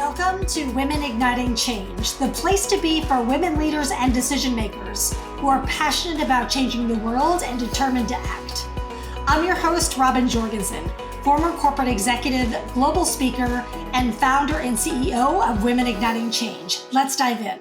Welcome to Women Igniting Change, the place to be for women leaders and decision makers who are passionate about changing the world and determined to act. I'm your host, Robbin Jorgensen, former corporate executive, global speaker, and founder and CEO of Women Igniting Change. Let's dive in.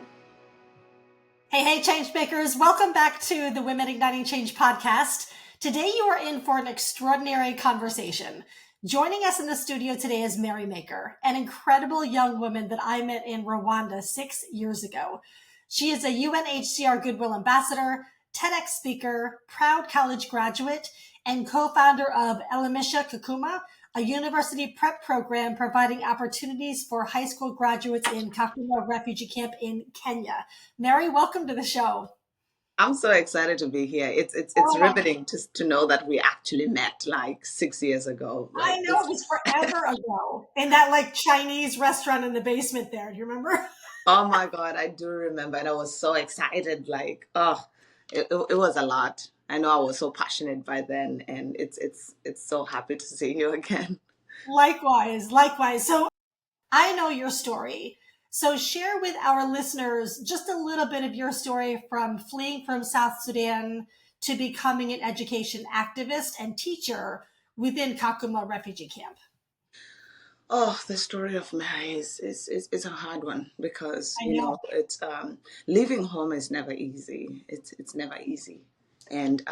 Hey, change makers. Welcome back to the Women Igniting Change podcast. Today you are in for an extraordinary conversation. Joining us in the studio today is Mary Maker, an incredible young woman that I met in Rwanda 6 years ago. She is a UNHCR Goodwill Ambassador, TEDx speaker, proud college graduate, and co-founder of Elimisha Kakuma, a university prep program providing opportunities for high school graduates in Kakuma refugee camp in Kenya. Mary, welcome to the show. I'm so excited to be here. It's riveting to know that we actually met like 6 years ago. Like, I know, it was forever ago in that Chinese restaurant in the basement there. Do you remember? Oh my God, I do remember. And I was so excited. It was a lot. I know I was so passionate by then, and it's so happy to see you again. Likewise. So I know your story. So share with our listeners just a little bit of your story from fleeing from South Sudan to becoming an education activist and teacher within Kakuma refugee camp. Oh, the story of Mary is a hard one because it's leaving home is never easy. It's never easy. And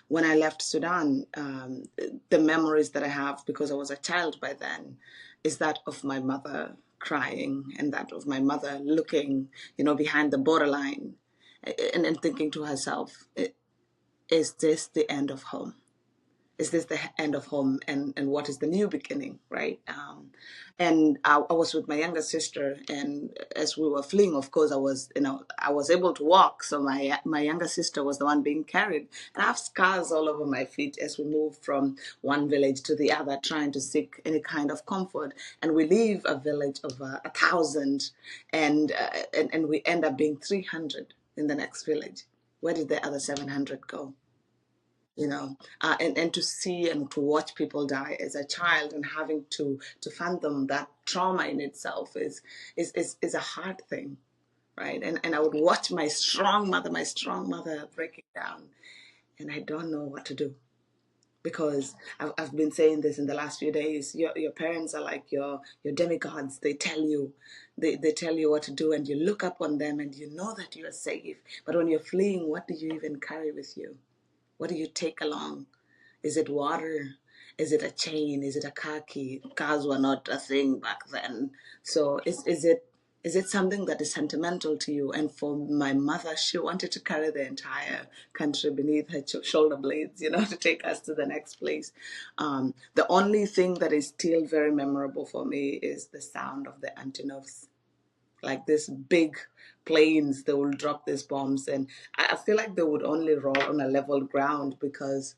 when I left Sudan, the memories that I have, because I was a child by then, is that of my mother crying and that of my mother looking, behind the borderline and thinking to herself, is this the end of home? Is this the end of home, and what is the new beginning, right? And I was with my younger sister, and as we were fleeing, of course, I was able to walk, so my younger sister was the one being carried, and I have scars all over my feet as we move from one village to the other, trying to seek any kind of comfort. And we leave a village of 1,000, and we end up being 300 in the next village. Where did the other 700 go? And to see and to watch people die as a child and having to fathom that trauma in itself is a hard thing, right? And I would watch my strong mother breaking down, and I don't know what to do, because I've been saying this in the last few days. Your parents are like your demigods. They tell you what to do, and you look up on them and you know that you are safe. But when you're fleeing, what do you even carry with you? What do you take along? Is it water? Is it a chain? Is it a car key? Cars were not a thing back then. So is it something that is sentimental to you? And for my mother, she wanted to carry the entire country beneath her shoulder blades, to take us to the next place. The only thing that is still very memorable for me is the sound of the antinovs. Like this big planes, they will drop these bombs, and I feel like they would only roll on a level ground because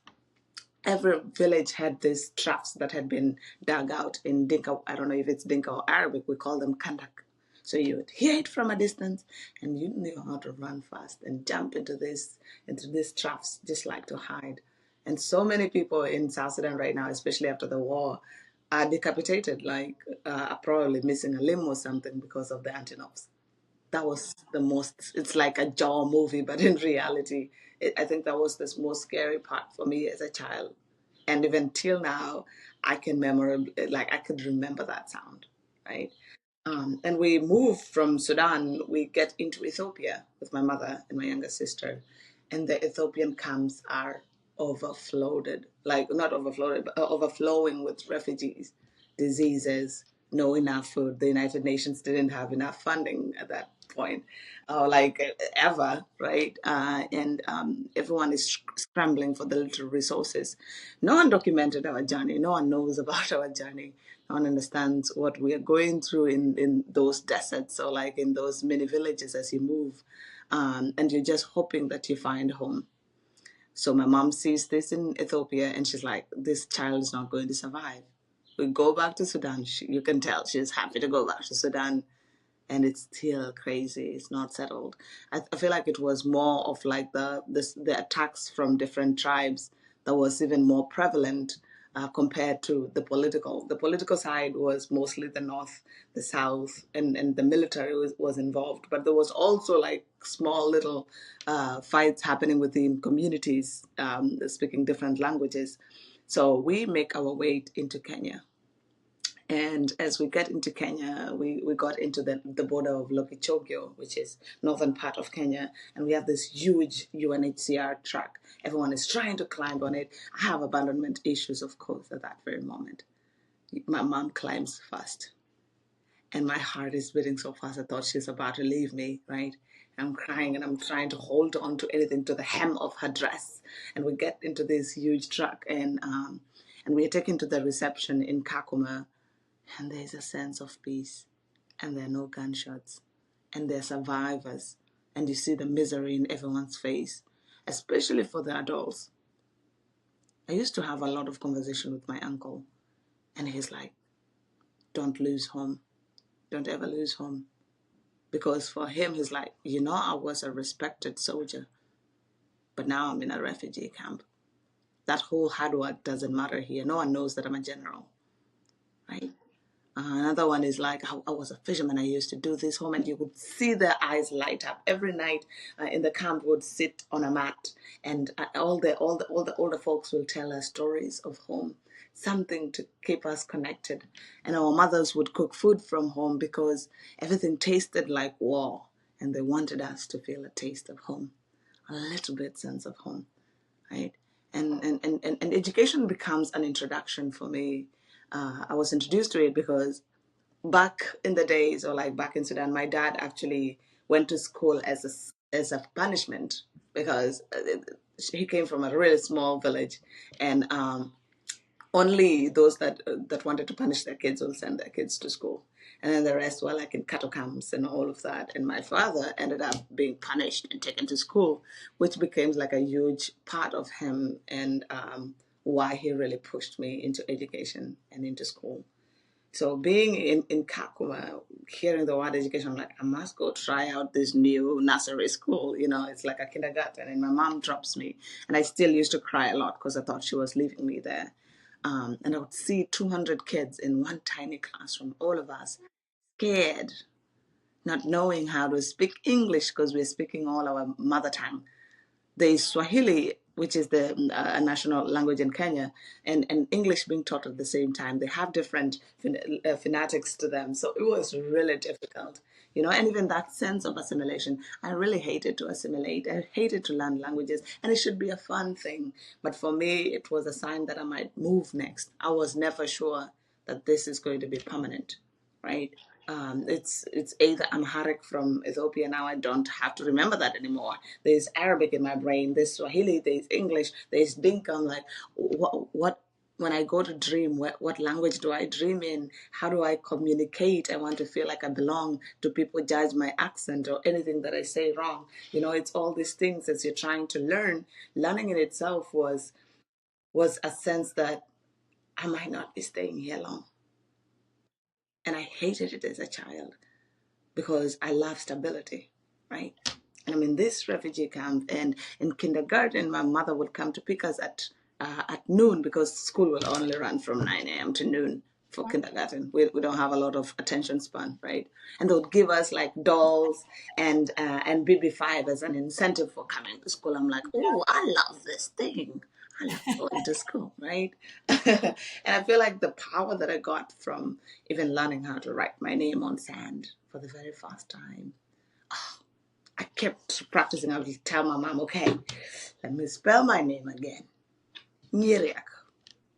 every village had these troughs that had been dug out in Dinka. I don't know if it's Dinka or Arabic. We call them kandak. So you would hear it from a distance, and you knew how to run fast and jump into these troughs, just like to hide. And so many people in South Sudan right now, especially after the war, are decapitated, are probably missing a limb or something because of the antinovs. That was the most, it's like a Jaw movie, but in reality, I think that was the most scary part for me as a child. And even till now, I could remember that sound, right? And we moved from Sudan, we get into Ethiopia with my mother and my younger sister, and the Ethiopian camps are overflowed, not overflowed, but overflowing with refugees, diseases, no enough food. The United Nations didn't have enough funding at that point, ever, right? And everyone is scrambling for the little resources. No one documented our journey. No one knows about our journey. No one understands what we are going through in those deserts or in those mini villages as you move. And you're just hoping that you find home. So my mom sees this in Ethiopia and she's like, this child is not going to survive. We go back to Sudan. You can tell she's happy to go back to Sudan. And it's still crazy. It's not settled. I feel like it was more of the attacks from different tribes that was even more prevalent compared to the political. The political side was mostly the North, the South, and the military was involved. But there was also like small little fights happening within communities speaking different languages. So we make our way into Kenya. And as we get into Kenya, we got into the border of Lokichogio, which is northern part of Kenya. And we have this huge UNHCR truck. Everyone is trying to climb on it. I have abandonment issues, of course, at that very moment. My mom climbs first. And my heart is beating so fast, I thought she's about to leave me, right? I'm crying and I'm trying to hold on to anything, to the hem of her dress. And we get into this huge truck and we are taken to the reception in Kakuma. And there's a sense of peace, and there are no gunshots, and there are survivors, and you see the misery in everyone's face, especially for the adults. I used to have a lot of conversation with my uncle, and he's like, don't lose home. Don't ever lose home. Because for him, he's like, I was a respected soldier, but now I'm in a refugee camp. That whole hard work doesn't matter here. No one knows that I'm a general, right? Another one is like, I was a fisherman. I used to do this home, and you would see their eyes light up every night. In the camp, would sit on a mat, and all the older folks will tell us stories of home, something to keep us connected. And our mothers would cook food from home because everything tasted like war, and they wanted us to feel a taste of home, a little bit sense of home, right? And education becomes an introduction for me. I was introduced to it because back in the days, or like back in Sudan, my dad actually went to school as a punishment because he came from a really small village, and only those that wanted to punish their kids will send their kids to school. And then the rest were like in cattle camps and all of that. And my father ended up being punished and taken to school, which became like a huge part of him and why he really pushed me into education and into school. So being in Kakuma, hearing the word education, I'm like, I must go try out this new nursery school. It's like a kindergarten. And my mom drops me. And I still used to cry a lot because I thought she was leaving me there. And I would see 200 kids in one tiny classroom, all of us scared, not knowing how to speak English because we're speaking all our mother tongue. There's Swahili, which is the national language in Kenya, and English being taught at the same time. They have different phonetics to them. So it was really difficult, and even that sense of assimilation. I really hated to assimilate. I hated to learn languages, and it should be a fun thing. But for me, it was a sign that I might move next. I was never sure that this is going to be permanent, right? It's either Amharic from Ethiopia. Now I don't have to remember that anymore. There's Arabic in my brain. There's Swahili. There's English. There's Dinka. I'm like, what? When I go to dream, what language do I dream in? How do I communicate? I want to feel like I belong. Do people judge my accent or anything that I say wrong? It's all these things as you're trying to learn. Learning in itself was a sense that I might not be staying here long. And I hated it as a child because I love stability, right? And I'm in this refugee camp, and in kindergarten, my mother would come to pick us at noon because school will only run from 9 a.m. to noon for kindergarten. We don't have a lot of attention span, right? And they would give us like dolls and BB5 as an incentive for coming to school. I'm like, oh, I love this thing. I love going to school, right? And I feel like the power that I got from even learning how to write my name on sand for the very first time. I kept practicing. I would tell my mom, okay, let me spell my name again. Nyiriak,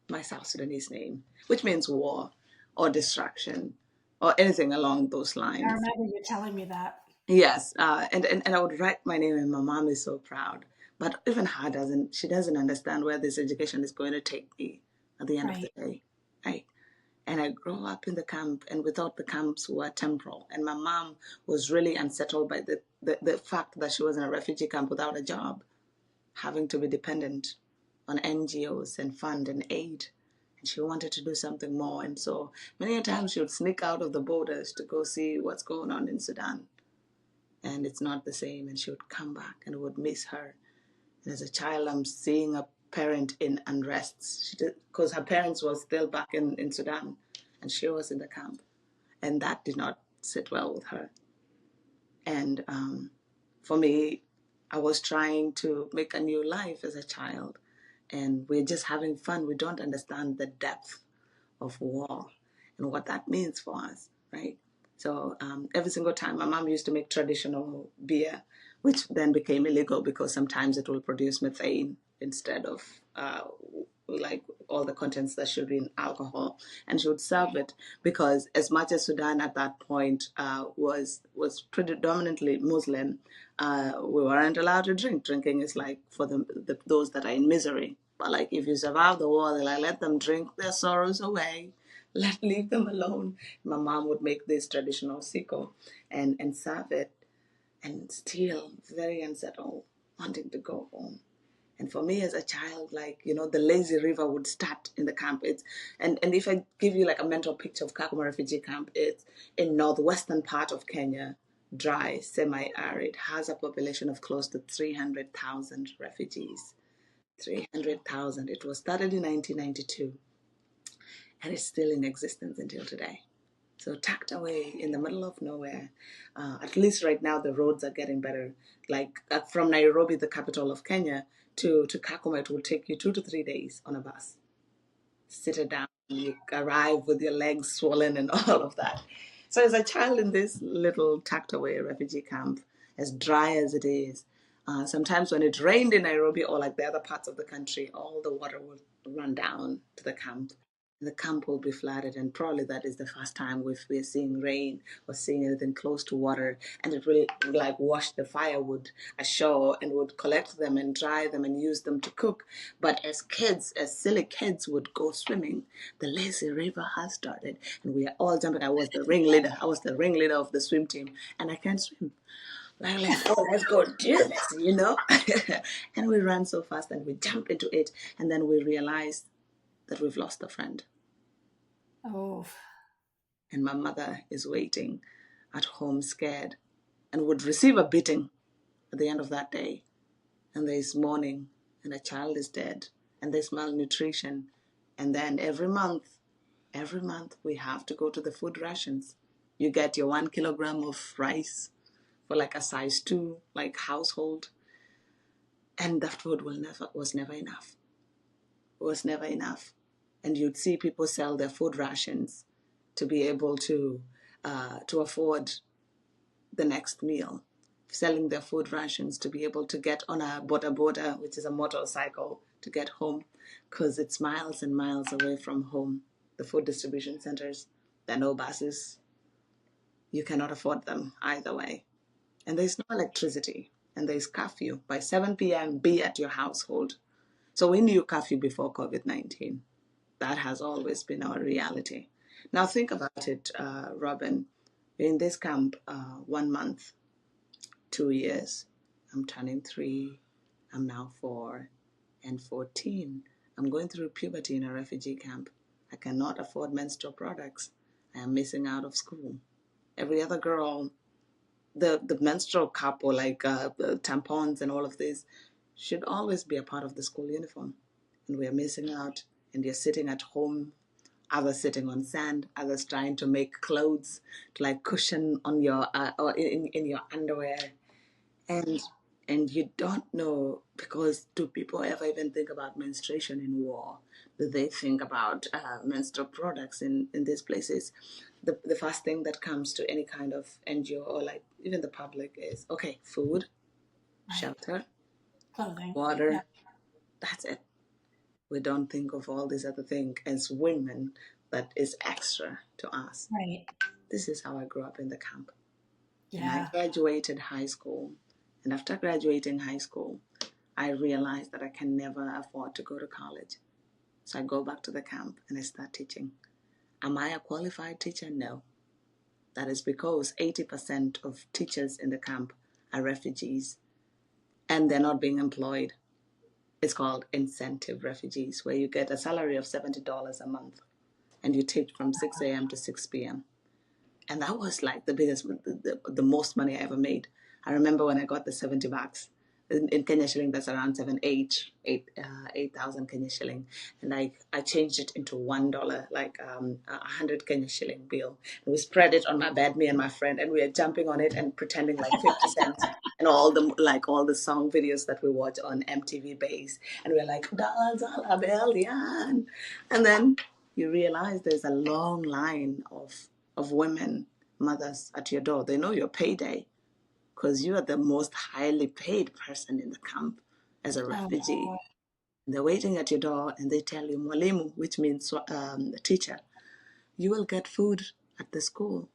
my South Sudanese name, which means war or destruction or anything along those lines. I remember you telling me that. Yes, and I would write my name, and my mom is so proud. But even her she doesn't understand where this education is going to take me at the end of the day, right? And I grew up in the camp, and we thought the camps were temporal. And my mom was really unsettled by the fact that she was in a refugee camp without a job, having to be dependent on NGOs and fund and aid. And she wanted to do something more. And so many times she would sneak out of the borders to go see what's going on in Sudan. And it's not the same. And she would come back and would miss her. And as a child, I'm seeing a parent in unrest. She did, because her parents were still back in Sudan, and she was in the camp, and that did not sit well with her. And for me, I was trying to make a new life as a child, and we're just having fun. We don't understand the depth of war and what that means for us, right? So every single time, my mom used to make traditional beer, which then became illegal because sometimes it will produce methane instead of like all the contents that should be in alcohol, and she would serve it because as much as Sudan at that point was predominantly Muslim, we weren't allowed to drink. Drinking is like for those that are in misery. But like if you survive the war, they're like, let them drink their sorrows away. Leave them alone. My mom would make this traditional siko and serve it, and still very unsettled, wanting to go home. And for me as a child, like, the lazy river would start in the camp. And if I give you like a mental picture of Kakuma refugee camp, it's in northwestern part of Kenya, dry, semi-arid, has a population of close to 300,000 refugees. 300,000. It was started in 1992, and it's still in existence until today. So tucked away in the middle of nowhere. At least right now the roads are getting better. Like from Nairobi, the capital of Kenya, to Kakuma, it will take you 2 to 3 days on a bus. Sit it down, you arrive with your legs swollen and all of that. So as a child in this little tucked away refugee camp, as dry as it is, sometimes when it rained in Nairobi or like the other parts of the country, all the water would run down to the camp. The camp will be flooded, and probably that is the first time we're seeing rain or seeing anything close to water, and it really like washed the firewood ashore and would collect them and dry them and use them to cook. But as kids, as silly kids would go swimming, the lazy river has started, and we are all jumping. I was the ringleader of the swim team, and I can't swim. Like, oh, let's go do this, And we ran so fast and we jumped into it, and then we realized that we've lost a friend. Oh. And my mother is waiting at home scared and would receive a beating at the end of that day. And there is mourning, and a child is dead, and there's malnutrition. And then every month we have to go to the food rations. You get your 1 kilogram of rice for like a size 2 like household, and that food was never enough. It was never enough. And you'd see people sell their food rations to be able to afford the next meal, selling their food rations to be able to get on a boda, which is a motorcycle, to get home, because it's miles and miles away from home. The food distribution centers, there are no buses. You cannot afford them either way. And there's no electricity, and there's curfew. By 7 p.m., be at your household. So we knew curfew before COVID-19. That has always been our reality. Now think about it, Robin. In this camp, 1 month, 2 years. I'm turning 3. I'm now 4 and 14. I'm going through puberty in a refugee camp. I cannot afford menstrual products. I am missing out of school. Every other girl, the menstrual cup or like tampons and all of this should always be a part of the school uniform. And we are missing out, and you're sitting at home, others sitting on sand, others trying to make clothes to like cushion on your or in your underwear, and you don't know, because do people ever even think about menstruation in war? Do they think about menstrual products in these places? The first thing that comes to any kind of NGO or like even the public is, okay, food, shelter, Clothing, water, yeah. that's it. We don't think of all these other things as women that is extra to us. Right. This is how I grew up in the camp. Yeah. And I graduated high school. And after graduating high school, I realized that I can never afford to go to college. So I go back to the camp and I start teaching. Am I a qualified teacher? No. That is because 80% of teachers in the camp are refugees, and they're not being employed. It's called incentive refugees, where you get a salary of $70 a month and you teach from 6 a.m. to 6 p.m. And that was like the most money I ever made. I remember when I got the $70, In Kenya shilling, that's around 8,000 Kenya shilling. And I changed it into $1, like 100 Kenya shilling bill. And we spread it on my bed, me and my friend, and we are jumping on it and pretending like 50 cents. And all the song videos that we watch on MTV Base, and we're like dollar dollar bill, yeah. And then you realize there's a long line of women, mothers at your door. They know your payday because you are the most highly paid person in the camp as a refugee. Oh, They're waiting at your door and they tell you, Mwalimu, which means teacher, you will get food at the school.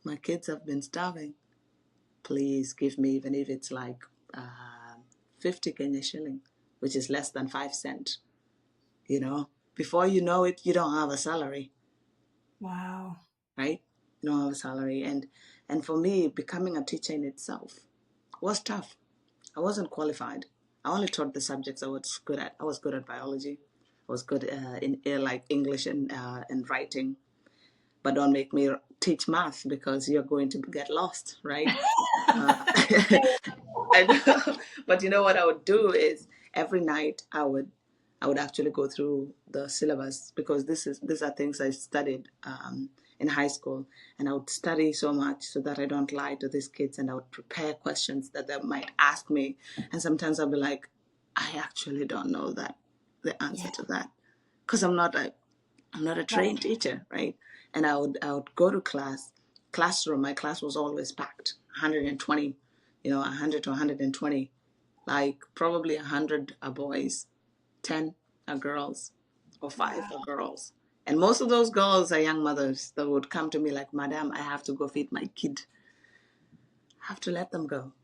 My kids have been starving. Please give me, even if it's like 50 Kenya shilling, which is less than 5 cents. Before you know it, you don't have a salary. wow. Right? You don't have a salary. And for me, becoming a teacher in itself was tough. I wasn't qualified. I only taught the subjects I was good at. I was good at biology. I was good in like English and writing. But don't make me teach math because you're going to get lost, right? I know. But you know what I would do is every night I would actually go through the syllabus because these are things I studied in high school, and I would study so much so that I don't lie to these kids, and I would prepare questions that they might ask me, and sometimes I'll be like, I actually don't know the answer to that because I'm not a trained teacher, right? And I would go to classroom. My class was always packed, 120, 100 to 120, like probably 100 are boys, 10 are girls, or 5 are girls. And most of those girls are young mothers that would come to me like, Madam, I have to go feed my kid. I have to let them go.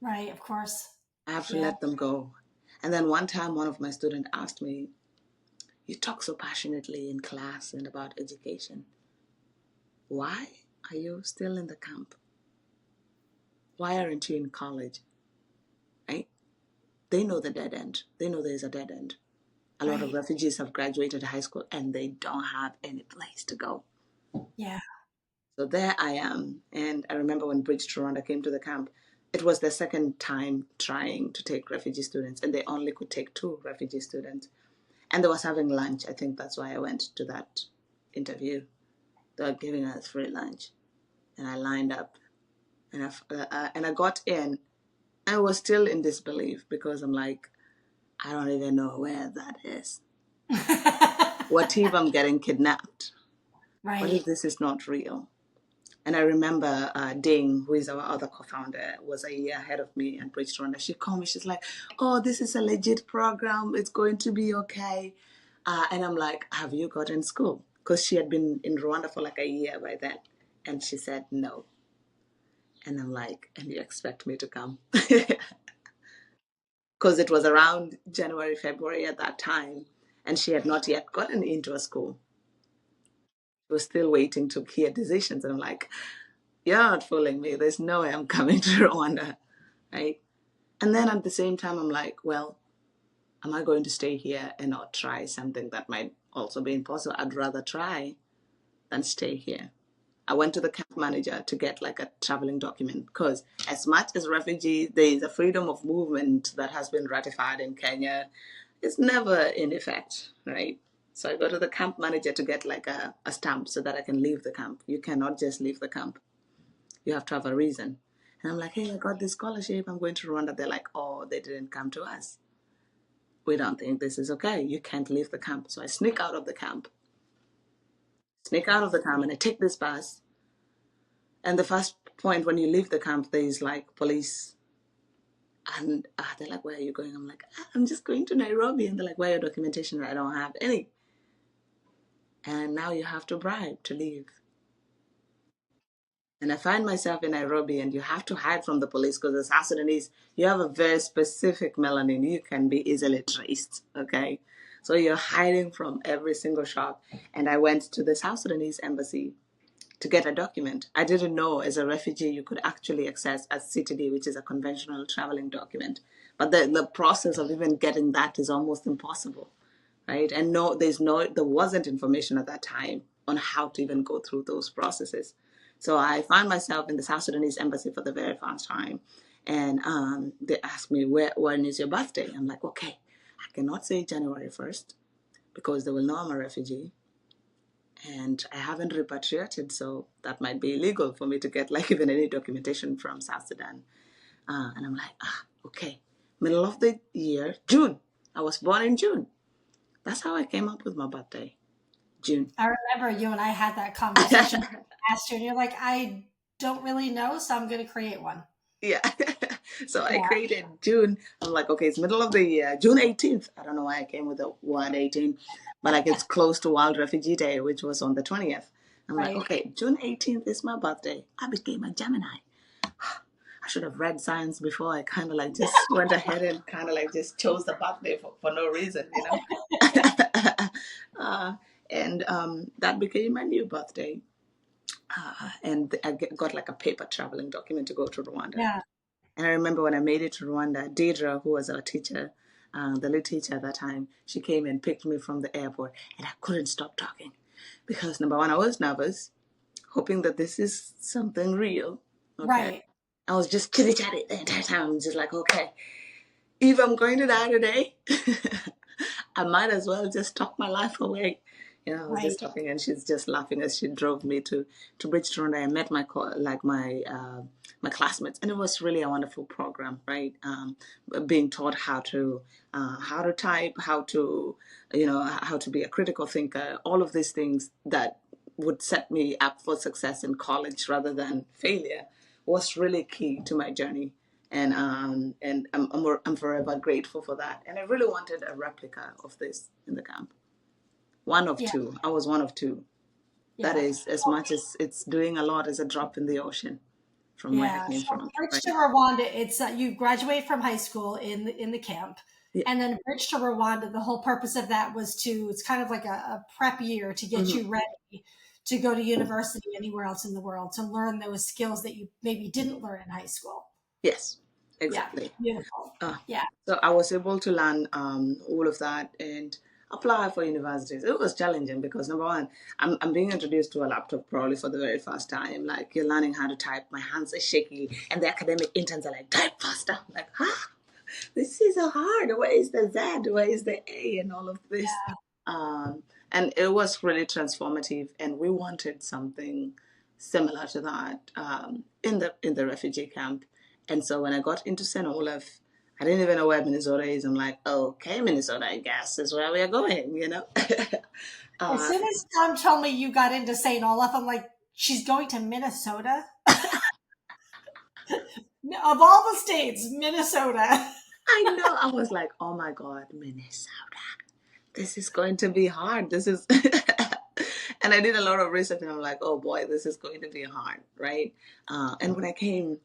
Right, of course. I have to let them go. And then one time, one of my students asked me, you talk so passionately in class and about education. Why are you still in the camp? Why aren't you in college? Right? They know the dead end. They know there's a dead end. A lot of refugees have graduated high school and they don't have any place to go. Yeah. So there I am. And I remember when Bridge to Rwanda came to the camp, it was their second time trying to take refugee students, and they only could take 2 refugee students. And they was having lunch. I think that's why I went to that interview. They were giving us free lunch. And I lined up. And I got in. I was still in disbelief because I'm like, I don't even know where that is. What if I'm getting kidnapped? Right. What if this is not real? And I remember Ding, who is our other co-founder, was a year ahead of me and Bridge to Rwanda. She called me. She's like, oh, this is a legit program. It's going to be okay. And I'm like, have you got in school? Because she had been in Rwanda for like a year by then. And she said, no. And I'm like, and you expect me to come? Because it was around January, February at that time. And she had not yet gotten into a school. She was still waiting to hear decisions. And I'm like, you're not fooling me. There's no way I'm coming to Rwanda, right? And then at the same time, I'm like, well, am I going to stay here and not try something that might also be impossible? I'd rather try than stay here. I went to the camp manager to get like a traveling document because as much as refugee, there is a freedom of movement that has been ratified in Kenya. It's never in effect, right? So I go to the camp manager to get like a stamp so that I can leave the camp. You cannot just leave the camp. You have to have a reason. And I'm like, hey, I got this scholarship. I'm going to Rwanda. They're like, oh, they didn't come to us. We don't think this is okay. You can't leave the camp. So I sneak out of the camp. And I take this bus. And the first point when you leave the camp, there is like police. And they're like, where are you going? I'm like, I'm just going to Nairobi. And they're like, where are your documentation? I don't have any. And now you have to bribe to leave. And I find myself in Nairobi, and you have to hide from the police because the South Sudanese, you have a very specific melanin. You can be easily traced, okay? So you're hiding from every single shop. And I went to the South Sudanese embassy to get a document. I didn't know as a refugee you could actually access a CTD, which is a conventional traveling document. But the process of even getting that is almost impossible, right? And there wasn't information at that time on how to even go through those processes. So I found myself in the South Sudanese embassy for the very first time. And they asked me, when is your birthday? I'm like, okay, I cannot say January 1st because they will know I'm a refugee. And I haven't repatriated, so that might be illegal for me to get like even any documentation from South Sudan. And I'm like, okay, middle of the year, June. I was born in June. That's how I came up with my birthday, June. I remember you and I had that conversation last year, and you're like, I don't really know, so I'm going to create one. Yeah. So I Yeah, created June. I'm like, okay, it's middle of the year, June 18th. I don't know why I came with the word 18, but like it's close to World Refugee Day, which was on the 20th. I'm like, right. okay, June 18th is my birthday. I became a Gemini. I should have read science before I kind of like just went ahead and kind of like just chose the birthday for no reason, you know? uh, and that became my new birthday. And I got like a paper traveling document to go to Rwanda. Yeah, And I remember when I made it to Rwanda, Deidre, who was our teacher, the lead teacher at that time, she came and picked me from the airport, and I couldn't stop talking because number one, I was nervous, hoping that this is something real. Okay, right. I was just chitty chatty the entire time, just like, okay, if I'm going to die today, I might as well just talk my life away. You know, I was Right. just talking, and she's just laughing as she drove me to Bridgeton. I met my classmates, and it was really a wonderful program, right? Being taught how to type, how to be a critical thinker, all of these things that would set me up for success in college rather than failure was really key to my journey. And I'm forever grateful for that. And I really wanted a replica of this in the camp. One of Yeah, two. I was one of two. That yeah. is as much as it's doing a lot as a drop in the ocean from where I Yeah, came so from. Bridge Right? to Rwanda, it's you graduate from high school in the camp, Yeah. and then Bridge to Rwanda. The whole purpose of that was to it's kind of like a prep year to get Hmm. you ready to go to university anywhere else in the world to learn those skills that you maybe didn't learn in high school. Yes, Yeah, exactly. beautiful. Uh, Yeah, so I was able to learn all of that and apply for universities. It was challenging because number one, I'm being introduced to a laptop probably for the very first time. Like you're learning how to type. My hands are shaky, and the academic interns are like, type faster. I'm like, this is so hard. Where is the Z? Where is the A? And all of this. Um, and it was really transformative. And we wanted something similar to that in the refugee camp. And so when I got into St. Olaf, I didn't even know where Minnesota is. I'm like, okay, Minnesota, I guess is where we are going, you know? as uh, soon as Tom told me you got into St. Olaf, I'm like, she's going to Minnesota. Of all the states, Minnesota. I know. I was like, oh my God, Minnesota. This is going to be hard. This is, and I did a lot of research, and I'm like, oh boy, this is going to be hard, right? And when I came,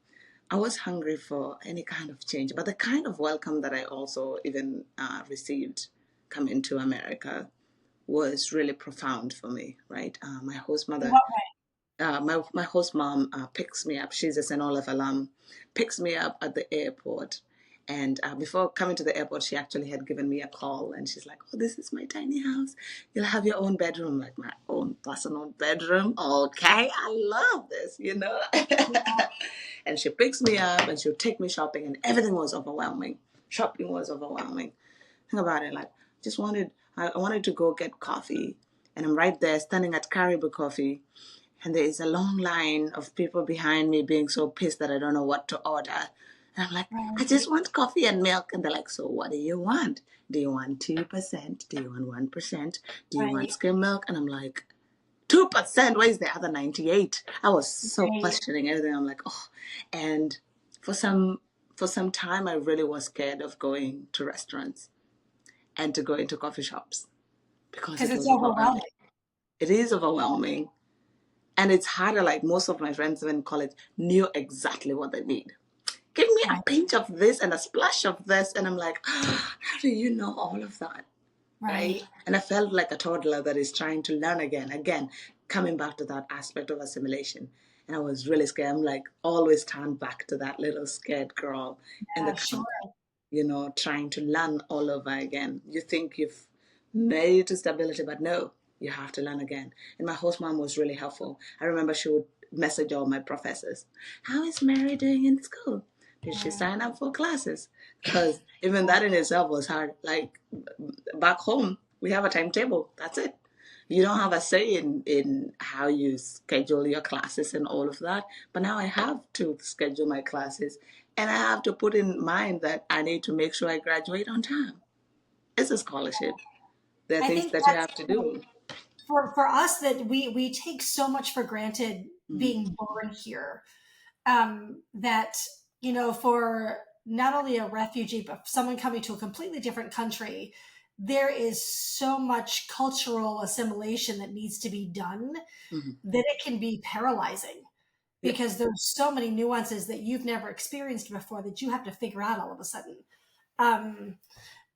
I was hungry for any kind of change, but the kind of welcome that I also even received coming to America was really profound for me, right? My host In mother what my host mom picks me up. She's a St. Olaf alum. Picks me up at the airport. And before coming to the airport, she actually had given me a call. And she's like, oh, this is my tiny house. You'll have your own bedroom. Like, my own personal bedroom? Okay, I love this, you know? And she picks me up and she'll take me shopping. And everything was overwhelming. Shopping was overwhelming. Think about it. Like, I wanted to go get coffee. And I'm right there standing at Caribou Coffee, and there is a long line of people behind me being so pissed that I don't know what to order. And I'm like, I right, just want coffee and milk. And they're like, so what do you want? Do you want 2%? Do you want 1%? Do you want right, skim milk? And I'm like, 2%? Where's the other 98? I was so right. questioning everything. I'm like, oh. And for some time, I really was scared of going to restaurants and to go into coffee shops because Because it it's was overwhelming. overwhelming. It is overwhelming. And it's harder, like most of my friends in college knew exactly what they need. Give me a Right, pinch of this and a splash of this. And I'm like, how do you know all of that? Right? right. And I felt like a toddler that is trying to learn again, coming back to that aspect of assimilation. And I was really scared. I'm like, always turn back to that little scared girl in the Yeah, sure. camp, trying to learn all over again. You think you've made it to stability, but no, you have to learn again. And my host mom was really helpful. I remember she would message all my professors, how is Mary doing in school? Did she sign up for classes? Because even that in itself was hard. Like back home, we have a timetable. That's it. You don't have a say in how you schedule your classes and all of that. But now I have to schedule my classes, and I have to put in mind that I need to make sure I graduate on time. It's a scholarship. There are I things think that you that's have to do. for us that we take so much for granted Mm, being born here, that for not only a refugee but someone coming to a completely different country, there is so much cultural assimilation that needs to be done mhm. that it can be paralyzing Yeah. because there's so many nuances that you've never experienced before that you have to figure out all of a sudden. um,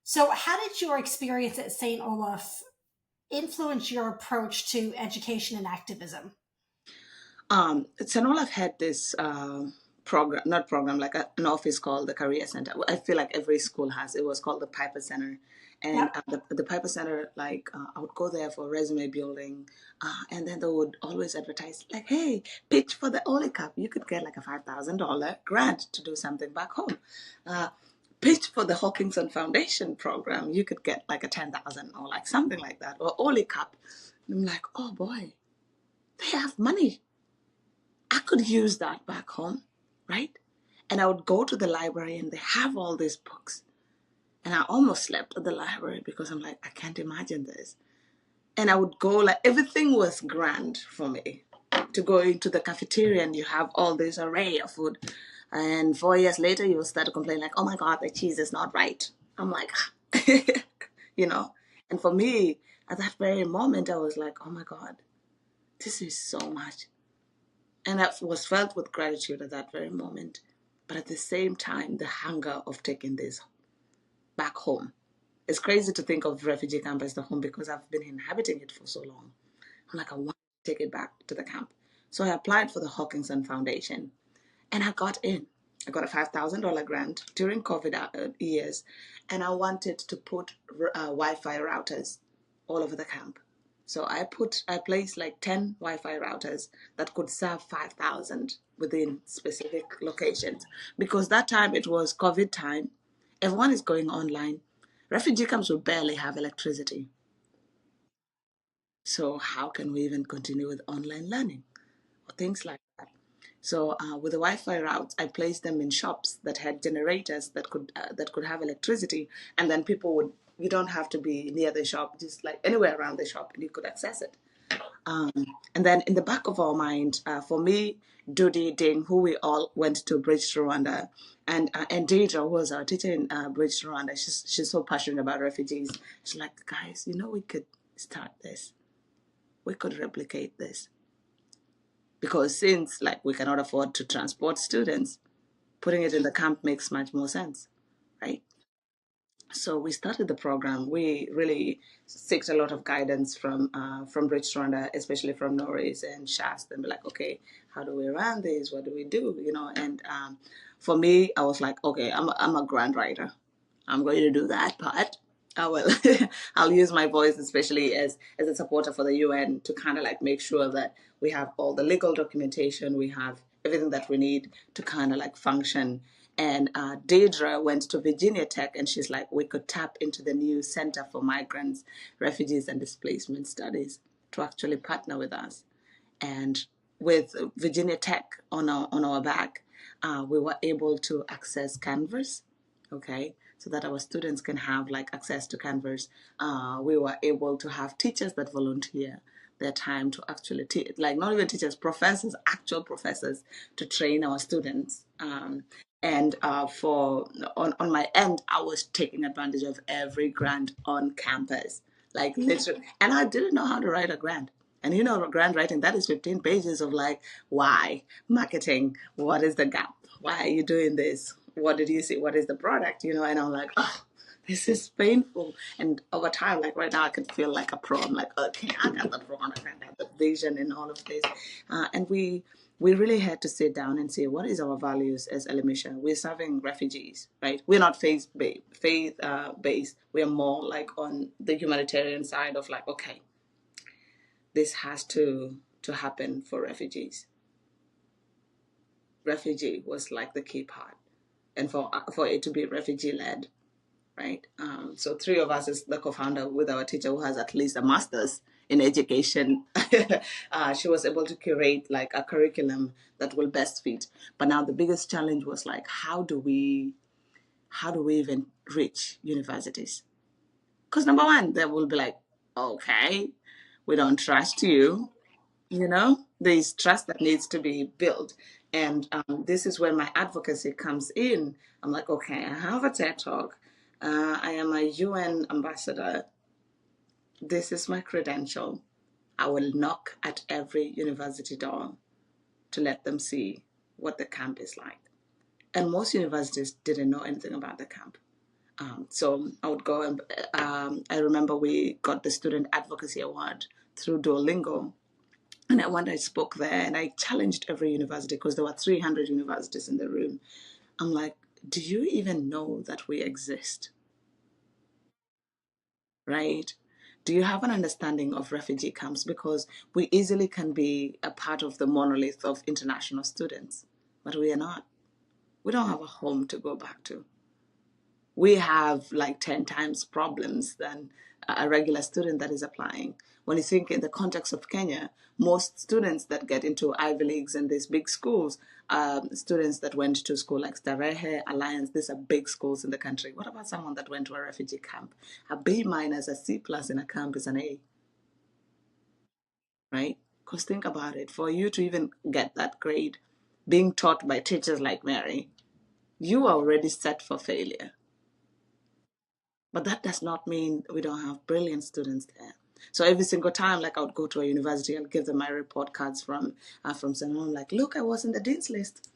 so how did your experience at St. Olaf influence your approach to education and activism? St. Olaf had this program, not program, like an office called the Career Center. I feel like every school has. It was called the Piper Center. And Yep. the Piper Center, like, I would go there for resume building. And then they would always advertise, like, hey, pitch for the Oli Cup. You could get like a $5,000 grant to do something back home. Uh, Pitch for the Hawkinson Foundation program. You could get like a 10,000 or like something like that, or Oli Cup. And I'm like, oh boy, they have money. I could use that back home, right? And I would go to the library and they have all these books. And I almost slept at the library because I'm like, I can't imagine this. And I would go, like, everything was grand for me. To go into the cafeteria and you have all this array of food. And 4 years later, you will start to complain, like, oh my God, the cheese is not right. I'm like, you know? And for me, at that very moment, I was like, oh my God, this is so much. And I was felt with gratitude at that very moment. But at the same time, the hunger of taking this back home. It's crazy to think of refugee camp as the home because I've been inhabiting it for so long. I'm like, I want to take it back to the camp. So I applied for the Hawkinson Foundation and I got in. I got a $5,000 grant during COVID years, and I wanted to put Wi-Fi routers all over the camp. So I placed like 10 Wi-Fi routers that could serve 5,000 within specific locations. Because that time it was COVID time, everyone is going online. Refugee camps will barely have electricity. So how can we even continue with online learning or things like that? So with the Wi-Fi routes, I placed them in shops that had generators that could have electricity, and then people would. You don't have to be near the shop, just like anywhere around the shop, and you could access it. Um, and then in the back of our mind, for me, Dudi Ding, who we all went to Bridge to Rwanda, and Deidre was our teacher in Bridge to Rwanda. She's so passionate about refugees. She's like, guys, we could start this. We could replicate this because since like we cannot afford to transport students, putting it in the camp makes much more sense, right? So we started the program. We really sought a lot of guidance from Bridge Rwanda, especially from Norris and Shast, and be like, okay, how do we run this? What do we do? And for me, I was like, okay, I'm a grant writer. I'm going to do that part. I will. I'll use my voice, especially as a supporter for the UN, to kind of like make sure that we have all the legal documentation, we have everything that we need to kind of like function. And Deidre went to Virginia Tech, and she's like, we could tap into the new Center for Migrants, Refugees, and Displacement Studies to actually partner with us. And with Virginia Tech on our back, we were able to access Canvas, okay, so that our students can have like access to Canvas. We were able to have teachers that volunteer their time to actually teach, like not even teachers, professors, actual professors, to train our students. And for on my end, I was taking advantage of every grant on campus, like literally, and I didn't know how to write a grant. And grant writing, that is 15 pages of like, why? Marketing, what is the gap? Why are you doing this? What did you see? What is the product? And I'm like, oh, this is painful. And over time, like right now, I could feel like a pro. I'm like, okay, I got the pro, I got the vision and all of this. And we really had to sit down and say, what is our values as Elimisha? We're serving refugees, right? We're not faith-based. We are more like on the humanitarian side of like, okay, this has to happen for refugees. Refugee was like the key part. and for it to be refugee led, right? So three of us is the co-founder with our teacher who has at least a master's in education. She was able to curate like a curriculum that will best fit. But now the biggest challenge was like, how do we even reach universities? Because number one, they will be like, okay, we don't trust you. There's trust that needs to be built. And this is where my advocacy comes in. I'm like, okay, I have a TED talk. I am a UN ambassador. This is my credential. I will knock at every university door to let them see what the camp is like. And most universities didn't know anything about the camp. So I would go and I remember we got the Student Advocacy Award through Duolingo. And I spoke there and I challenged every university because there were 300 universities in the room. I'm like, do you even know that we exist? Right? Do you have an understanding of refugee camps? Because we easily can be a part of the monolith of international students, but we are not. We don't have a home to go back to. We have like 10 times problems than a regular student that is applying. When you think in the context of Kenya, most students that get into Ivy Leagues and these big schools, students that went to school like Starehe, Alliance, these are big schools in the country. What about someone that went to a refugee camp? A B minus, a C plus in a camp is an A, right? Because think about it, for you to even get that grade, being taught by teachers like Mary, you are already set for failure. But that does not mean we don't have brilliant students there. So every single time, like I would go to a university and give them my report cards from someone. I'm like, look, I was in the dean's list.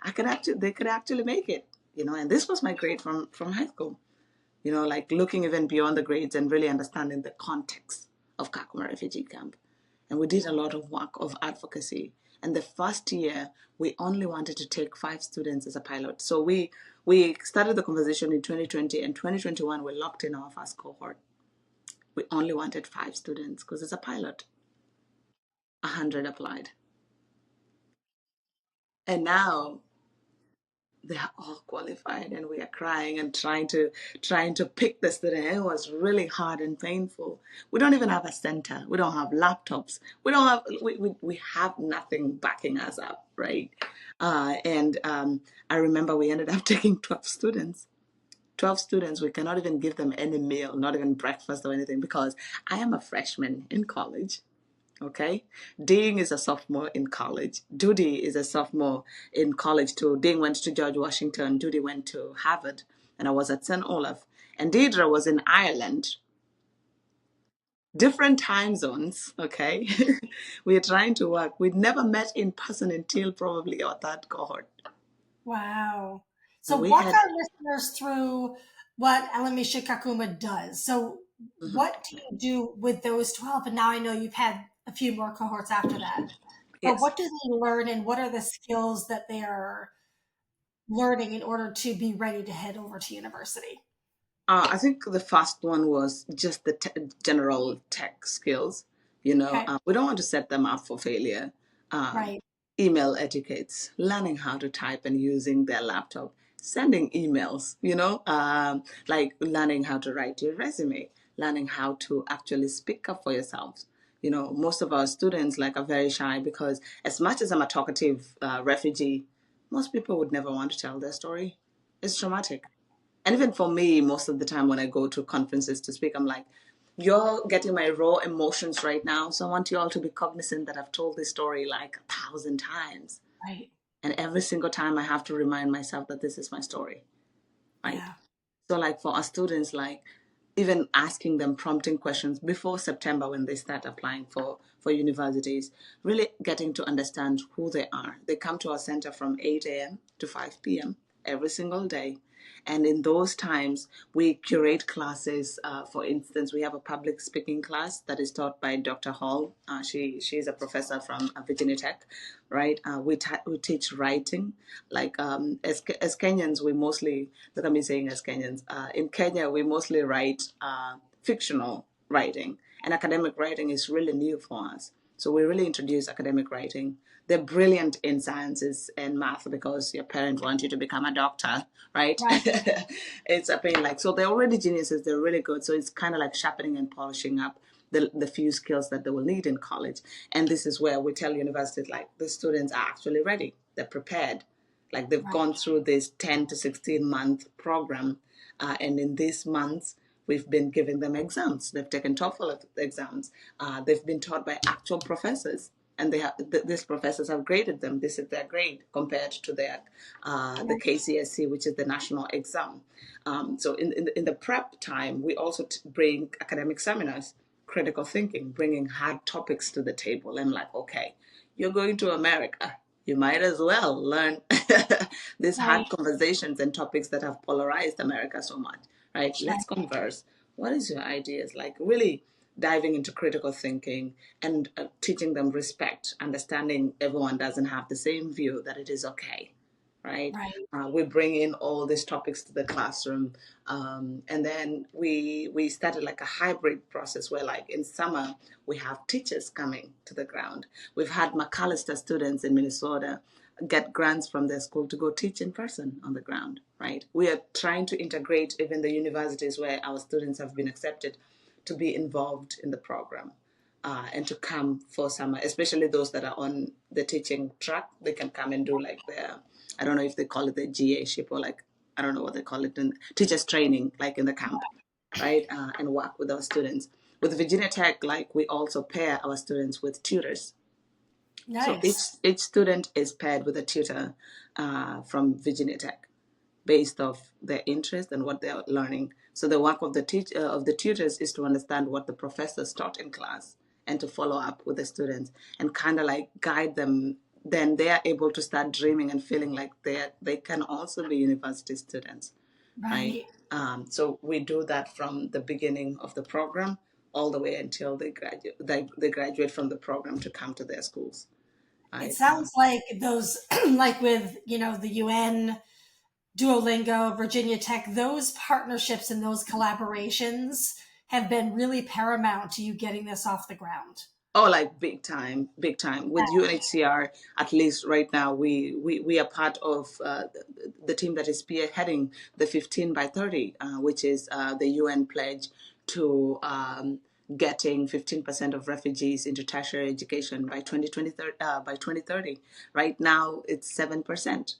They could actually make it, And this was my grade from high school. Like looking even beyond the grades and really understanding the context of Kakuma refugee camp. And we did a lot of work of advocacy. And the first year, we only wanted to take 5 students as a pilot. So we started the conversation in 2020, and 2021, we locked in our first cohort. We only wanted 5 students because it's a pilot. 100 applied. And now they are all qualified and we are crying and trying to pick the student. It was really hard and painful. We don't even have a center. We don't have laptops. We have nothing backing us up, right? And I remember we ended up taking 12 students. 12 students, we cannot even give them any meal, not even breakfast or anything, because I am a freshman in college. Okay, Ding is a sophomore in college. Dudy is a sophomore in college too. Ding went to George Washington. Dudy went to Harvard, and I was at St. Olaf. And Deidre was in Ireland. Different time zones. Okay, we are trying to work. We'd never met in person until probably our third cohort. Wow. So And we walk had. our listeners through what Elimisha Kakuma does. So Mhm. what do you do with those 12? And now I know you've had a few more cohorts after that. But Yes. what do they learn and what are the skills that they are learning in order to be ready to head over to university? I think the first one was just the general tech skills. Okay. We don't want to set them up for failure. Um, Right. Email etiquettes, learning how to type and using their laptop, sending emails, like learning how to write your resume, learning how to actually speak up for yourself. Most of our students are very shy because as much as I'm a talkative refugee, most people would never want to tell their story. It's traumatic. And even for me, most of the time when I go to conferences to speak, I'm like, you're getting my raw emotions right now. So I want you all to be cognizant that I've told this story like 1,000 times. Right. And every single time I have to remind myself that this is my story. Right. Yeah. So for our students, even asking them prompting questions before September when they start applying for universities, really getting to understand who they are. They come to our center from 8 a.m. to 5 p.m. every single day. And in those times, we curate classes. For instance, we have a public speaking class that is taught by Dr. Hall. She is a professor from Virginia Tech, right? We teach writing. As Kenyans, we mostly, look at me saying as Kenyans, in Kenya, we mostly write fictional writing. And academic writing is really new for us. So we really introduce academic writing. they're brilliant in sciences and math because your parents want you to become a doctor, right? Right. It's a pain like, so they're already geniuses, they're really good. So it's kind of like sharpening and polishing up the few skills that they will need in college. And this is where we tell universities like the students are actually ready, they're prepared. Like they've Right. gone through this 10 to 16 month program. And in these months, we've been giving them exams. They've taken TOEFL exams. They've been taught by actual professors. And these professors have graded them. This is their grade compared to their the KCSE, which is the national exam. So in the prep time, we also bring academic seminars, critical thinking, bringing hard topics to the table. I'm like, okay, you're going to America. You might as well learn these hard Right. conversations and topics that have polarized America so much, right? Right. Let's converse. What is your ideas? Like really diving into critical thinking and teaching them respect, understanding everyone doesn't have the same view, that it is okay, right? Right. We bring in all these topics to the classroom, and then we started like a hybrid process where, like in summer, we have teachers coming to the ground. We've had McAllister students in Minnesota get grants from their school to go teach in person on the ground, right? We are trying to integrate even the universities where our students have been accepted to be involved in the program. And to come for summer, especially those that are on the teaching track, they can come and do like their, I don't know if they call it the GA ship or like, I don't know what they call it, in teachers training, like in the camp, right? And work with our students. With Virginia Tech, like we also pair our students with tutors. So Nice. each student is paired with a tutor from Virginia Tech, based off their interest and what they're learning. So the work of the tutors is to understand what the professors taught in class and to follow up with the students and kind of like guide them. Then they are able to start dreaming and feeling like they can also be university students, right? Right. So we do that from the beginning of the program all the way until they graduate. They graduate from the program to come to their schools, It right? sounds like those, like with, the UN, Duolingo, Virginia Tech, those partnerships and those collaborations have been really paramount to you getting this off the ground. Oh, like big time, big time. With UNHCR, at least right now, we are part of the team that is spearheading the 15 by 30, which is the UN pledge to getting 15% of refugees into tertiary education by 2030. Right now, it's 7%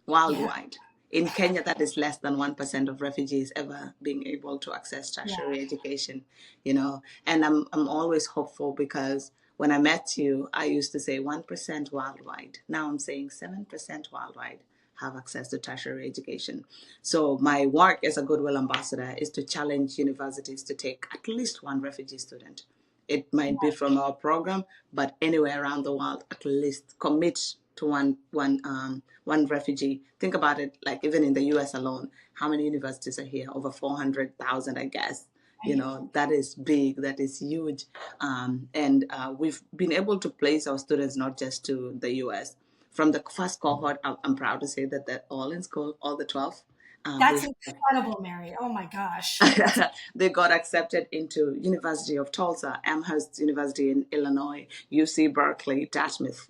Yeah. worldwide. In Kenya, that is less than 1% of refugees ever being able to access Yeah. tertiary education, you know. And I'm always hopeful because when I met you, I used to say 1% worldwide. Now I'm saying 7% worldwide have access to tertiary education. So my work as a Goodwill ambassador is to challenge universities to take at least one refugee student. It might be from our program, but anywhere around the world, at least commit to one refugee. Think about it, like even in the U.S. alone, how many universities are here? Over 400,000, I guess. You Right. know, that is big, that is huge. And we've been able to place our students not just to the U.S. From the first cohort, I'm proud to say that they're all in school, all the 12. We That's incredible, Mary. Oh my gosh. That's they got accepted into University of Tulsa, Amherst University in Illinois, UC Berkeley, Dartmouth,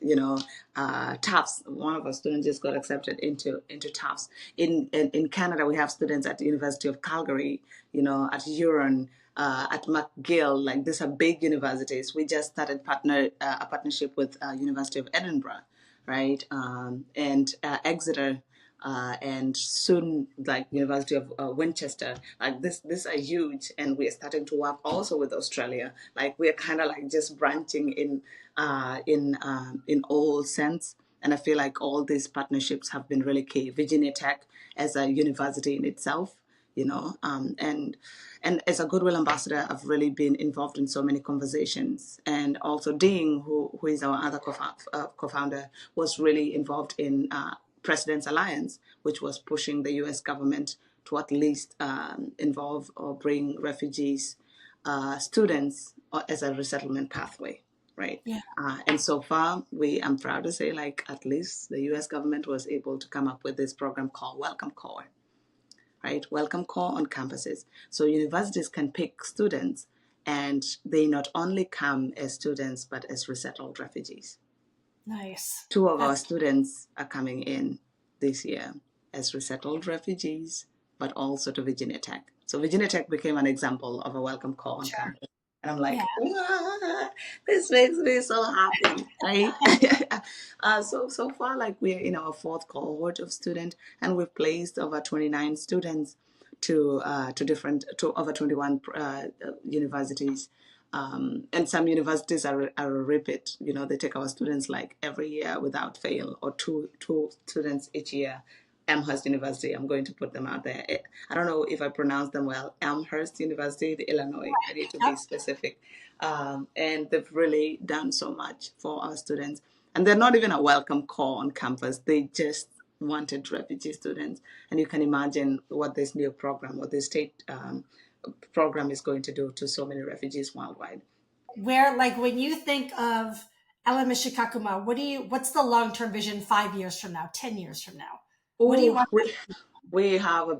Tufts. One of our students just got accepted into Tufts. In Canada, we have students at the University of Calgary, at Huron, at McGill. Like these are big universities. We just started a partnership with University of Edinburgh, right? And Exeter, and soon like University of Winchester. Like this are huge, and we are starting to work also with Australia. Like we are kind of like just branching in all sense. And I feel like all these partnerships have been really key. Virginia Tech as a university in itself, and as a Goodwill ambassador, I've really been involved in so many conversations. And also Dean, who is our other co-founder, was really involved in President's Alliance, which was pushing the U.S. government to at least involve or bring refugees, students as a resettlement pathway, right? yeah. And so far, I'm proud to say, like, at least the U.S. government was able to come up with this program called Welcome Core, right? Welcome Core on campuses. So universities can pick students, and they not only come as students, but as resettled refugees. Nice. Two of our That's students are coming in this year as resettled refugees, but also to Virginia Tech. So Virginia Tech became an example of a welcome call on sure. campus. And I'm Yeah. like, "Ah, this makes me so happy, right? So far, like we're in our fourth cohort of students, and we've placed over 29 students to over 21 universities. And some universities are a repeat. You know, they take our students like every year without fail, or two students each year. Amherst University, I'm going to put them out there. I don't know if I pronounce them well. Amherst University, the Illinois. I need to be Yep. specific. And they've really done so much for our students. And they're not even a welcome call on campus. They just wanted refugee students. And you can imagine what this new program, what this state program is going to do to so many refugees worldwide. Where, like, when you think of Elimisha Kakuma, what's the long-term vision 5 years from now, 10 years from now? What do you Oh, want?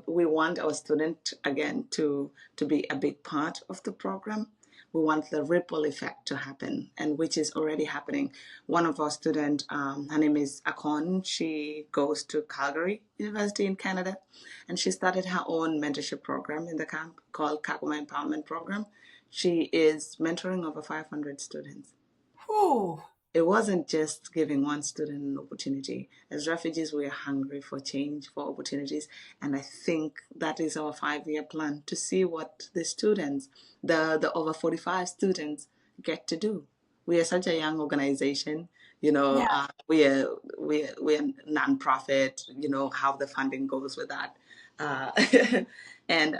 we want our student again to be a big part of the program. We want the ripple effect to happen, and which is already happening. One of our students, her name is Akon. She goes to Calgary University in Canada, and she started her own mentorship program in the camp called Kakuma Empowerment Program. She is mentoring over 500 students. Whew. It wasn't just giving one student an opportunity. As refugees, we are hungry for change, for opportunities. And I think that is our 5-year plan, to see what the students, the over 45 students, get to do. We are such a young organization. You know, Yeah. we are nonprofit. You know how the funding goes with that, and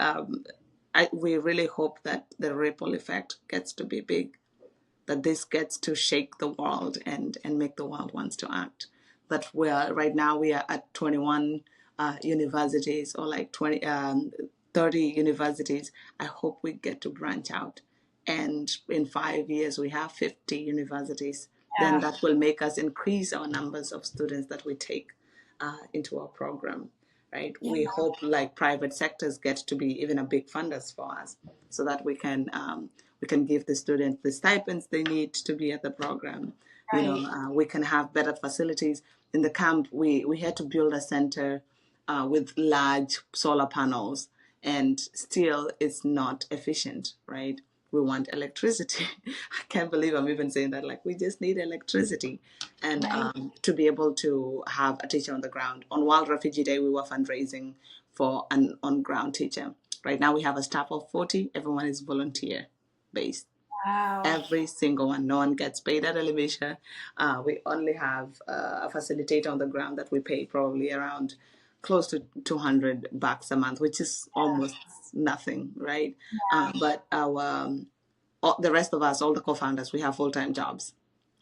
we really hope that the ripple effect gets to be big, that this gets to shake the world and make the world wants to act. That we're right now we are at 21 universities, or like 30 universities. I hope we get to branch out, and in 5 years we have 50 universities. Then Yeah. that will make us increase our numbers of students that we take into our program, right? Yeah. We hope like private sectors get to be even a big funders for us, so that we can give the students the stipends they need to be at the program. You know, Right. we can have better facilities in the camp. We had to build a center with large solar panels, and still it's not efficient, right? We want electricity. I can't believe I'm even saying that. Like, we just need electricity, and Right. to be able to have a teacher on the ground. On World Refugee Day, we were fundraising for an on-ground teacher. Right now, we have a staff of 40. Everyone is volunteer based. Wow. Every single one. No one gets paid at Elimisha. We only have a facilitator on the ground that we pay probably around close to $200 a month, which is almost nothing, right? But the rest of us, all the co-founders, we have full-time jobs.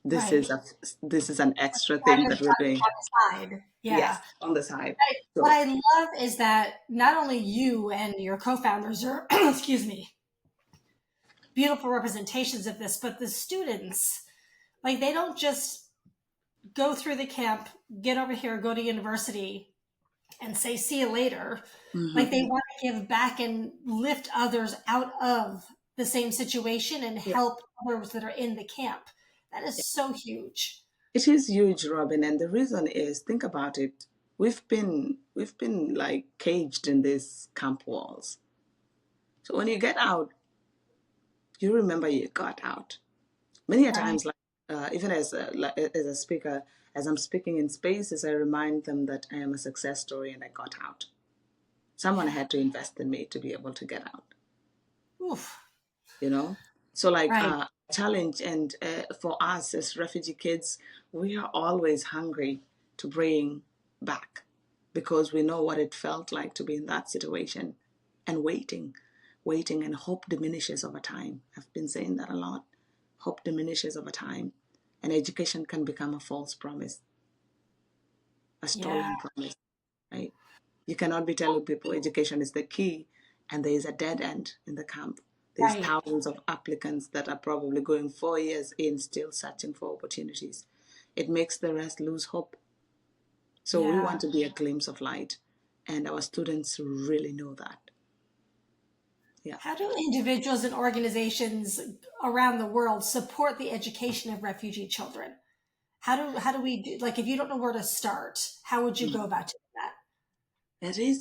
This Right. is a this is an extra thing Project that we're doing. on the side. Yeah. Yes, on the side. What So I love is that not only you and your co-founders are, excuse me, beautiful representations of this, but the students, like, they don't just go through the camp, get over here, go to university, and say, see you later. Like, mhm. they want to give back and lift others out of the same situation and Yeah. help others that are in the camp. That is so huge. It is huge, Robin, and the reason is, think about it. We've been like caged in these camp walls. So when you get out, you remember you got out. Many a Right. times, like even as a speaker, as I'm speaking in spaces, I remind them that I am a success story and I got out. Someone Yeah. had to invest in me to be able to get out. Oof. You know, so like Right. challenge, and for us as refugee kids, we are always hungry to bring back, because we know what it felt like to be in that situation, and waiting, and hope diminishes over time. I've been saying that a lot. Hope diminishes over time, and education can become a false promise, a Yeah. stolen promise, right? You cannot be telling people education is the key, and there is a dead end in the camp. There's Right. thousands of applicants that are probably going 4 years in, still searching for opportunities. It makes the rest lose hope. So we Yeah. want to be a glimpse of light, and our students really know that. Yeah. How do individuals and organizations around the world support the education of refugee children? How do we do, like, if you don't know where to start, how would you go about doing that?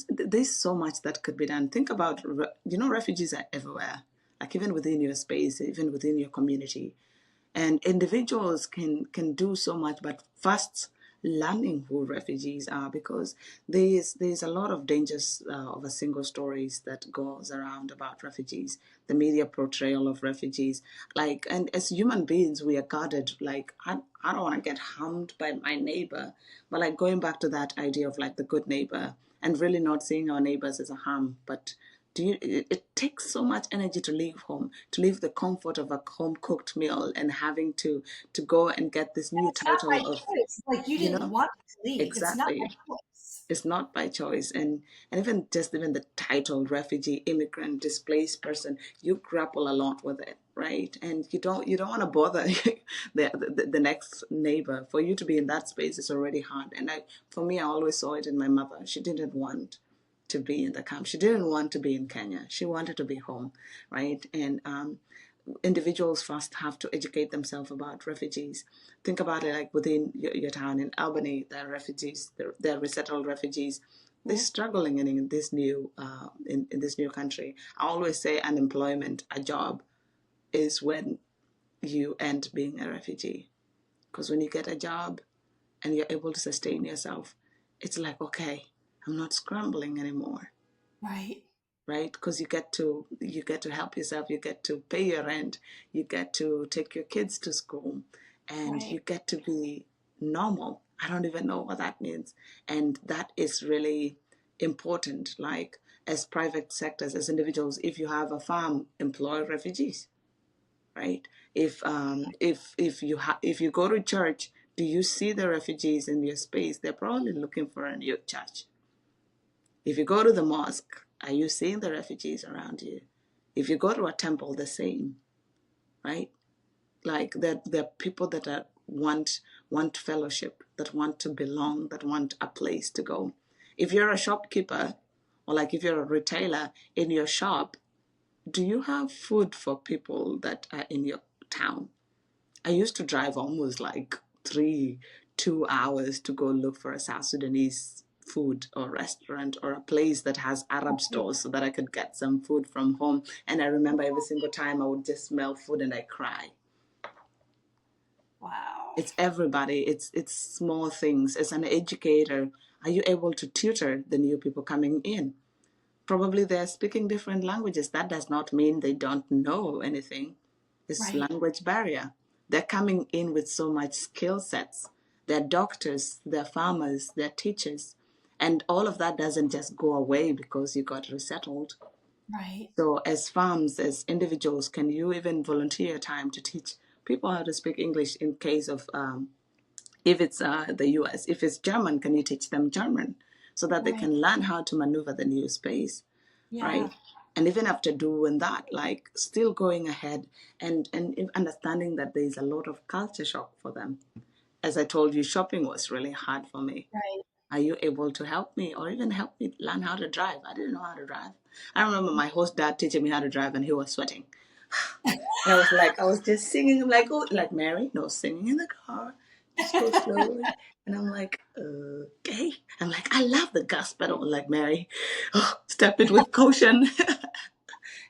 There's so much that could be done. Think about, refugees are everywhere, like even within your space, even within your community. And individuals can do so much, but first learning who refugees are, because there's a lot of dangers of a single stories that goes around about refugees, the media portrayal of refugees, like, and as human beings we are guarded, like I don't want to get harmed by my neighbor, but like going back to that idea of like the good neighbor, and really not seeing our neighbors as a harm, but it takes so much energy to leave home, to leave the comfort of a home cooked meal, and having to go and get this new It's not by title of, choice. Like, you you didn't know want to leave. It's not by exactly, choice. it's not by choice. And even the title refugee, immigrant, displaced person, you grapple a lot with it, right? And you don't want to bother the next neighbor. For you to be in that space is already hard. And for me, I always saw it in my mother. She didn't want to be in the camp. She didn't want to be in Kenya. She wanted to be home, right? And individuals first have to educate themselves about refugees. Think about it, like within your town in Albany, there are refugees, there are resettled refugees. They're Mhm. struggling in this new in this new country. I always say unemployment, a job, is when you end being a refugee. Because when you get a job and you're able to sustain yourself, it's like, okay, I'm not scrambling anymore, Right. right? Because you get to help yourself, you get to pay your rent, you get to take your kids to school, and Right. you get to be normal. I don't even know what that means, and that is really important. Like, as private sectors, as individuals, if you have a farm, employ refugees, right? If you go to church, do you see the refugees in your space? They're probably looking for a new church. If you go to the mosque, are you seeing the refugees around you? If you go to a temple, the same, right? Like, there are people that want fellowship, that want to belong, that want a place to go. If you're a shopkeeper, or like if you're a retailer in your shop, do you have food for people that are in your town? I used to drive almost like 2 hours to go look for a South Sudanese food or restaurant or a place that has Arab stores so that I could get some food from home. And I remember every single time I would just smell food and I cry. Wow. It's everybody. It's small things. As an educator, are you able to tutor the new people coming in? Probably they're speaking different languages. That does not mean they don't know anything. It's Right. language barrier. They're coming in with so much skill sets. They're doctors, they're farmers, they're teachers. And all of that doesn't just go away because you got resettled. Right. So as farms, as individuals, can you even volunteer time to teach people how to speak English in case of, if it's the US, if it's German, can you teach them German so that they Right. can learn how to maneuver the new space, Yeah. right? And even after doing that, like, still going ahead and understanding that there's a lot of culture shock for them. As I told you, shopping was really hard for me. Right. Are you able to help me, or even help me learn how to drive? I didn't know how to drive. I remember my host dad teaching me how to drive, and he was sweating. And I was just singing. I'm like, oh, like Mary, no singing in the car. Just go slowly. And I'm like, okay. I'm like, I love the gas pedal. Like, Mary, oh, step it with caution.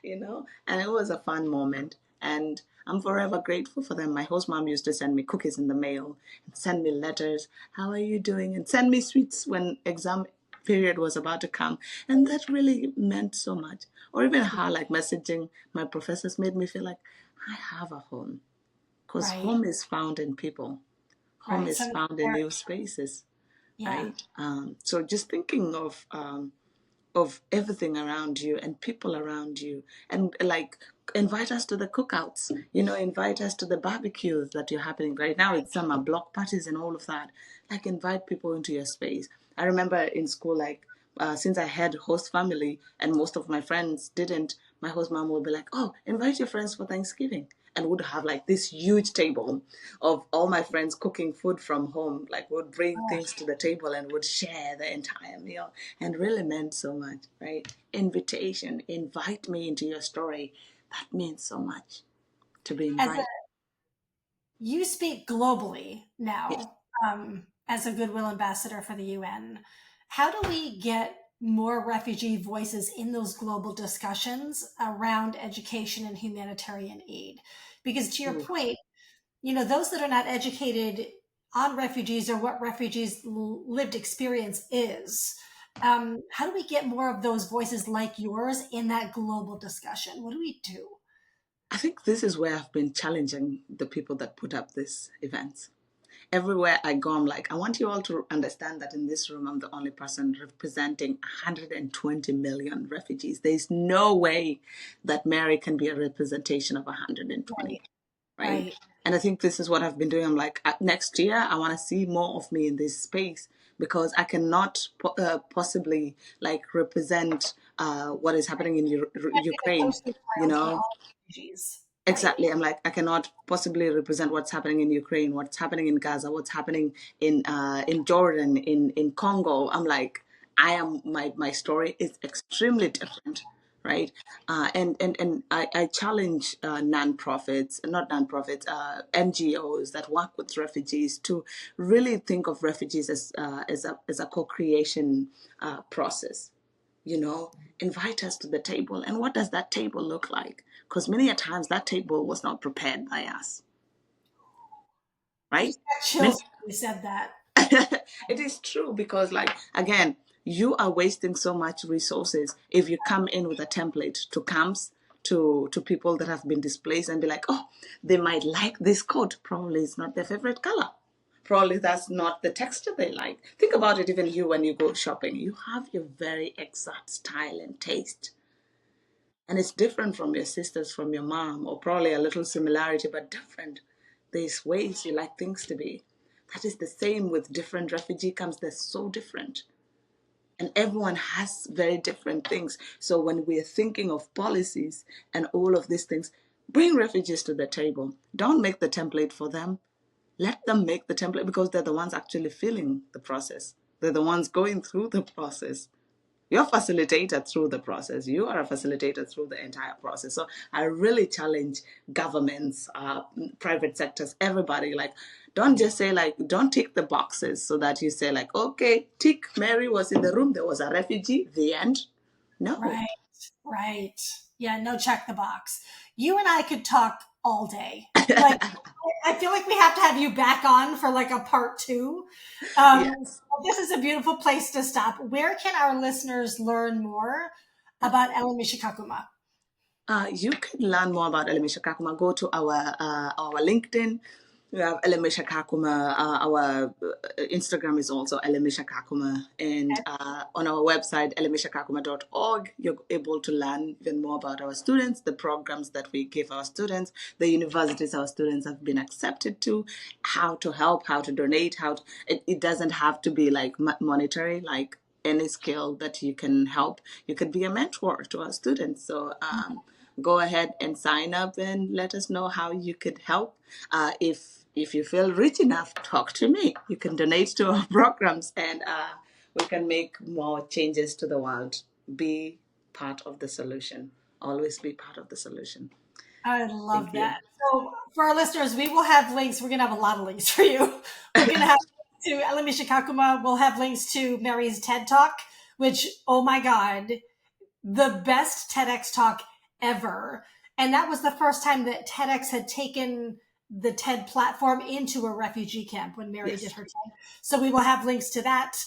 And it was a fun moment. And I'm forever grateful for them. My host mom used to send me cookies in the mail, and send me letters. How are you doing? And send me sweets when exam period was about to come. And that really meant so much. Or even how, like, messaging my professors made me feel like I have a home. Because Right. home is found in people. Home Right. is So, found in new spaces, yeah. right? So just thinking of everything around you and people around you, and like, invite us to the cookouts, invite us to the barbecues that are happening right now. It's summer, block parties and all of that. Like, invite people into your space. I remember in school, like, since I had host family and most of my friends didn't, my host mom would be like, oh, invite your friends for Thanksgiving, and would have like this huge table of all my friends cooking food from home, like would bring things to the table and would share the entire meal, and really meant so much, right? Invitation, invite me into your story. That means so much, to be As a invited. You speak globally Yes. now as a goodwill ambassador for the UN. How do we get more refugee voices in those global discussions around education and humanitarian aid? Because to your Mm. point, those that are not educated on refugees or what refugees' lived experience is, how do we get more of those voices like yours in that global discussion? What do we do? I think this is where I've been challenging the people that put up these events. Everywhere I go, I'm like, I want you all to understand that in this room, I'm the only person representing 120 million refugees. There's no way that Mary can be a representation of 120, Right, right? right, And I think this is what I've been doing. I'm like, next year, I want to see more of me in this space because I cannot possibly like represent what is right. happening in Can't be the Ukraine, poster you child for know? all refugees, right? Exactly. I'm like, I cannot possibly represent what's happening in Ukraine, what's happening in Gaza, what's happening in Jordan, in Congo. I'm like, my story is extremely different, right? And I challenge nonprofits, not nonprofits, NGOs that work with refugees to really think of refugees as a co-creation process, invite us to the table. And what does that table look like? Because many a times that table was not prepared by us, I right? just got Many, chills when you said that. it is true because, like, again, you are wasting so much resources if you come in with a template to camps, to people that have been displaced and be like, oh, they might like this coat. Probably it's not their favorite color. Probably that's not the texture they like. Think about it, even you, when you go shopping, you have your very exact style and taste. And it's different from your sisters, from your mom, or probably a little similarity, but different. There's ways you like things to be. That is the same with different refugee camps. They're so different. And everyone has very different things. So when we're thinking of policies and all of these things, bring refugees to the table. Don't make the template for them. Let them make the template because they're the ones actually feeling the process. They're the ones going through the process. You're a facilitator through the process. You are a facilitator through the entire process. So I really challenge governments, private sectors, everybody. Like, don't just say like, don't tick the boxes so that you say like, okay, tick. Mary was in the room. There was a refugee. The end. No. Right, right. Yeah, no, check the box. You and I could talk all day. Like, I feel like we have to have you back on for like a part two. Yes. This is a beautiful place to stop. Where can our listeners learn more about Elimisha Kakuma? You can learn more about Elimisha Kakuma. Go to our LinkedIn. We have Elimisha Kakuma. Our Instagram is also Elimisha Kakuma. And on our website, elimishakakuma.org, you're able to learn even more about our students, the programs that we give our students, the universities our students have been accepted to, how to help, how to donate, it doesn't have to be like monetary, like any skill that you can help. You could be a mentor to our students. So go ahead and sign up and let us know how you could help. If you feel rich enough, talk to me. You can donate to our programs and we can make more changes to the world. Be part of the solution. Always be part of the solution. I love Thank you. that. So, for our listeners, we will have links. We're going to have a lot of links for you. We're going to have links to Elimisha Kakuma. We'll have links to Mary's TED Talk, which, oh my God, the best TEDx talk ever. And that was the first time that TEDx had taken the TED platform into a refugee camp when Mary did Yes. her TED. So we will have links to that.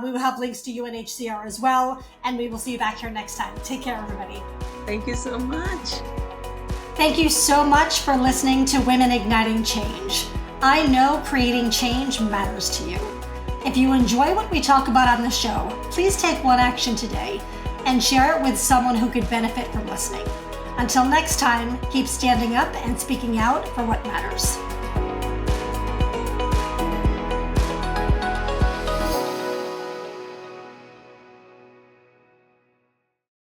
We will have links to UNHCR as well. And we will see you back here next time. Take care, everybody. Thank you so much. Thank you so much for listening to Women Igniting Change. I know creating change matters to you. If you enjoy what we talk about on the show, please take one action today and share it with someone who could benefit from listening. Until next time, keep standing up and speaking out for what matters.